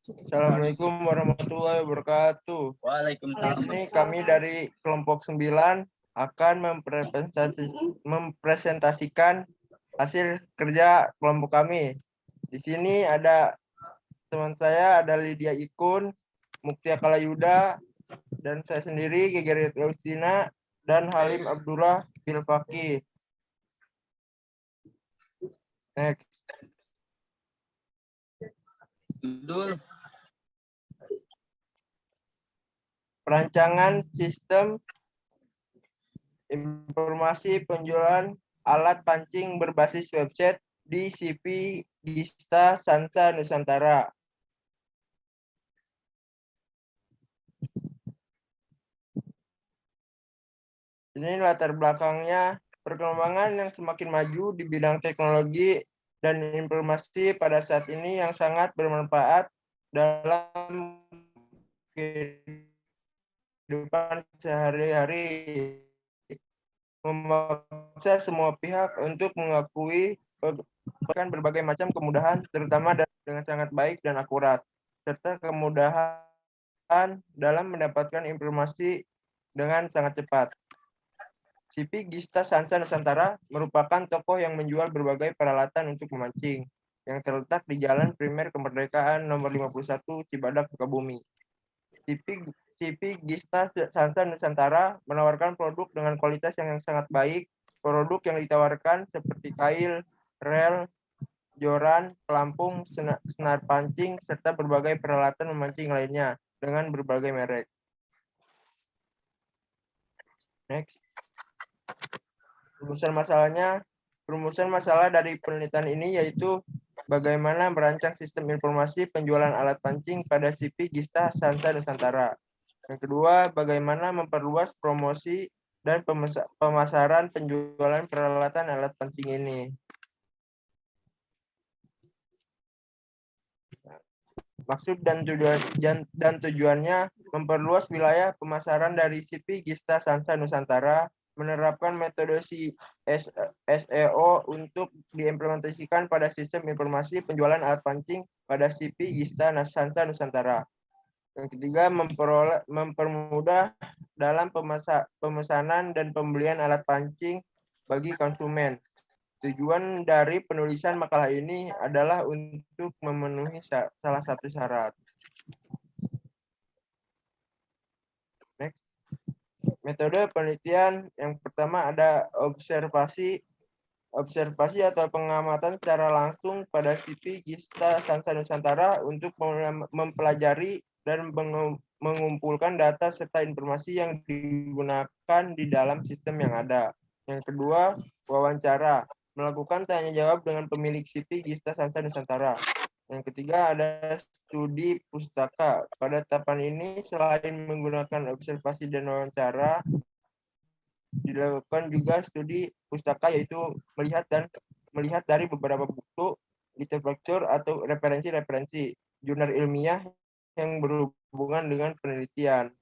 Assalamualaikum warahmatullahi wabarakatuh. Waalaikumsalam. Ini kami dari kelompok 9 akan mempresentasikan hasil kerja kelompok kami. Di sini ada teman saya, ada Lydia Ikun, Muktia Kalayuda, dan saya sendiri, Gegerit Eustina, dan Halim Abdullah Bilfaki. Next. Judul Perancangan sistem informasi penjualan alat pancing berbasis website di CP Gista Sansa Nusantara. Ini latar belakangnya perkembangan yang semakin maju di bidang teknologi dan informasi pada saat ini yang sangat bermanfaat dalam kehidupan sehari-hari, memaksa semua pihak untuk mengakui berbagai macam kemudahan, terutama dengan sangat baik dan akurat, serta kemudahan dalam mendapatkan informasi dengan sangat cepat. CP Gista Sansa Nusantara merupakan toko yang menjual berbagai peralatan untuk memancing yang terletak di Jalan Primer Kemerdekaan nomor 51 Cibadak, Sukabumi. CP Gista Sansa Nusantara menawarkan produk dengan kualitas yang sangat baik. Produk yang ditawarkan seperti kail, rel, joran, pelampung, senar pancing, serta berbagai peralatan memancing lainnya dengan berbagai merek. Next. Rumusan masalah dari penelitian ini yaitu bagaimana merancang sistem informasi penjualan alat pancing pada CP Gista Sansa Nusantara. Yang kedua, bagaimana memperluas promosi dan pemasaran penjualan peralatan alat pancing ini. Maksud dan tujuannya memperluas wilayah pemasaran dari CP Gista Sansa Nusantara, menerapkan metode SEO untuk diimplementasikan pada sistem informasi penjualan alat pancing pada CP Gista Sansa Nusantara. Yang ketiga, mempermudah dalam pemesanan dan pembelian alat pancing bagi konsumen. Tujuan dari penulisan makalah ini adalah untuk memenuhi salah satu syarat. Next. Metode penelitian yang pertama ada observasi atau pengamatan secara langsung pada CP Gista Sansa Nusantara untuk mempelajari dan mengumpulkan data serta informasi yang digunakan di dalam sistem yang ada. Yang kedua, wawancara, melakukan tanya jawab dengan pemilik CP Gista Sansa Nusantara. Yang ketiga ada studi pustaka. Pada tahapan ini selain menggunakan observasi dan wawancara, dilakukan juga studi pustaka, yaitu melihat dari beberapa buku, literatur atau referensi jurnal ilmiah yang berhubungan dengan penelitian.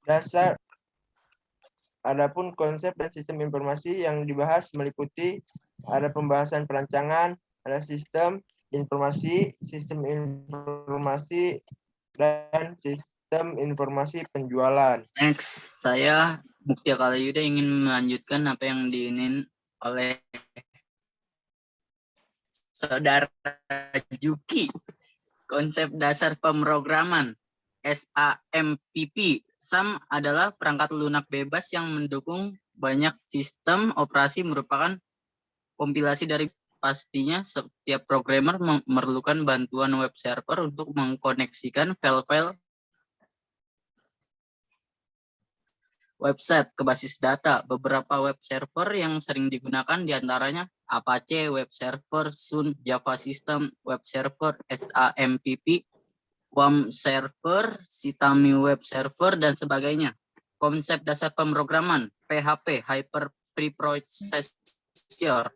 Dasar. Adapun konsep dan sistem informasi yang dibahas meliputi ada pembahasan perancangan, ada sistem informasi, dan sistem informasi penjualan. Next, saya Muktia Kalayuda ingin melanjutkan apa yang diinin oleh Saudara Juki. Konsep dasar pemrograman SAMPP. SAM adalah perangkat lunak bebas yang mendukung banyak sistem operasi, merupakan kompilasi dari pastinya setiap programmer memerlukan bantuan web server untuk mengkoneksikan file-file website ke basis data. Beberapa web server yang sering digunakan diantaranya Apache Web Server, Sun Java System Web Server, SAMPP, WAM Server, Sitami Web Server, dan sebagainya. Konsep dasar pemrograman PHP, Hyper Preprocessor.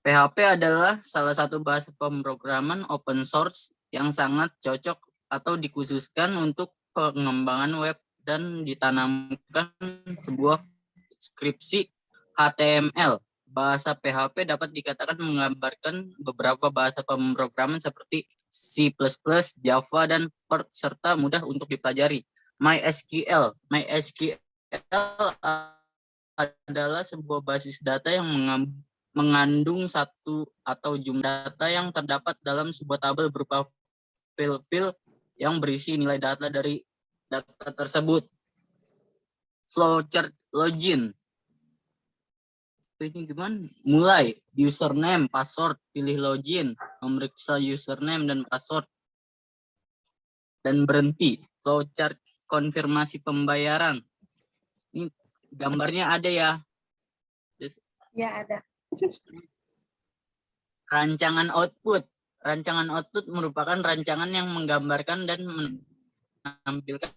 PHP adalah salah satu bahasa pemrograman open source yang sangat cocok atau dikhususkan untuk pengembangan web dan ditanamkan sebuah skripsi HTML. Bahasa PHP dapat dikatakan menggambarkan beberapa bahasa pemrograman seperti C++, Java, dan Perl, serta mudah untuk dipelajari. MySQL adalah sebuah basis data yang mengandung satu atau jumlah data yang terdapat dalam sebuah tabel berupa fil-fil yang berisi nilai data dari data tersebut. Flowchart login. Ini gimana? Mulai username, password, pilih login, memeriksa username dan password, dan berhenti. Flowchart konfirmasi pembayaran. Ini gambarnya ada ya? Ya, ada. Rancangan output. Rancangan output merupakan rancangan yang menggambarkan dan menampilkan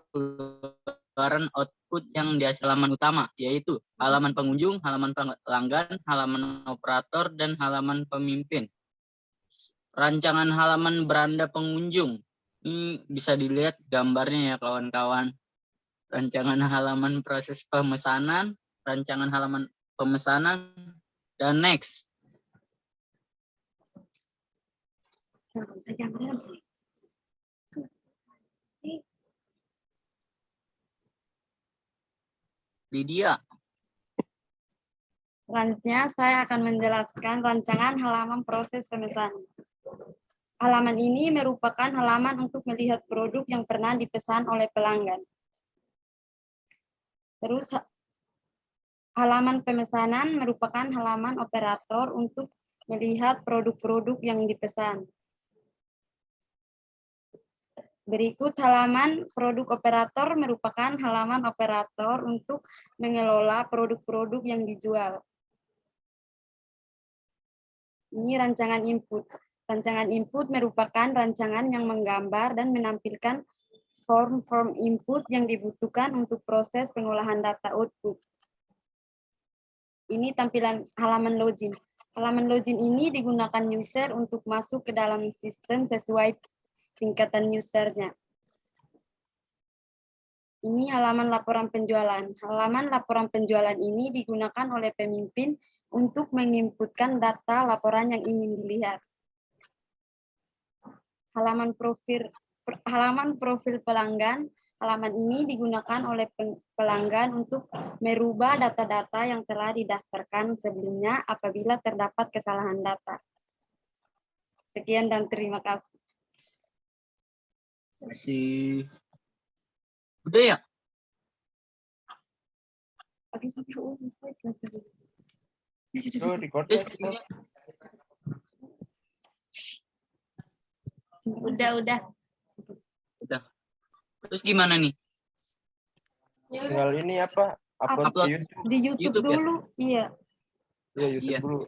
keluaran output yang dihasilkan halaman utama, yaitu halaman pengunjung, halaman pelanggan, halaman operator, dan halaman pemimpin. Rancangan halaman beranda pengunjung. Ini bisa dilihat gambarnya ya kawan-kawan. Rancangan halaman proses pemesanan, rancangan halaman pemesanan, dan next. Lydia. Selanjutnya saya akan menjelaskan rancangan halaman proses pemesanan. Halaman ini merupakan halaman untuk melihat produk yang pernah dipesan oleh pelanggan. Terus halaman pemesanan merupakan halaman operator untuk melihat produk-produk yang dipesan. Berikut halaman produk operator merupakan halaman operator untuk mengelola produk-produk yang dijual. Ini rancangan input. Rancangan input merupakan rancangan yang menggambar dan menampilkan form-form input yang dibutuhkan untuk proses pengolahan data output. Ini tampilan halaman login. Halaman login ini digunakan user untuk masuk ke dalam sistem sesuai tingkatan usernya. Ini halaman laporan penjualan. Halaman laporan penjualan ini digunakan oleh pemimpin untuk menginputkan data laporan yang ingin dilihat. Halaman profil pelanggan. Halaman ini digunakan oleh pelanggan untuk merubah data-data yang telah didaftarkan sebelumnya apabila terdapat kesalahan data. Sekian dan terima kasih. Masih udah ya? Aduh, sampai Tuh, record Terus, udah. udah. Terus gimana nih? tinggal ini apa? Upload Upload ke YouTube. Di YouTube, YouTube ya? dulu, iya. Ya, YouTube Iya. dulu.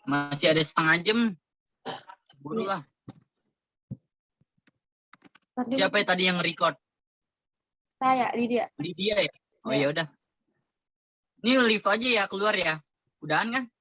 Masih ada setengah jam. Buru lah. Siapa ya tadi yang record? Saya, Lydia. Lydia ya? Oh Ya. ya udah. Ini live aja ya keluar ya. Udahan kan?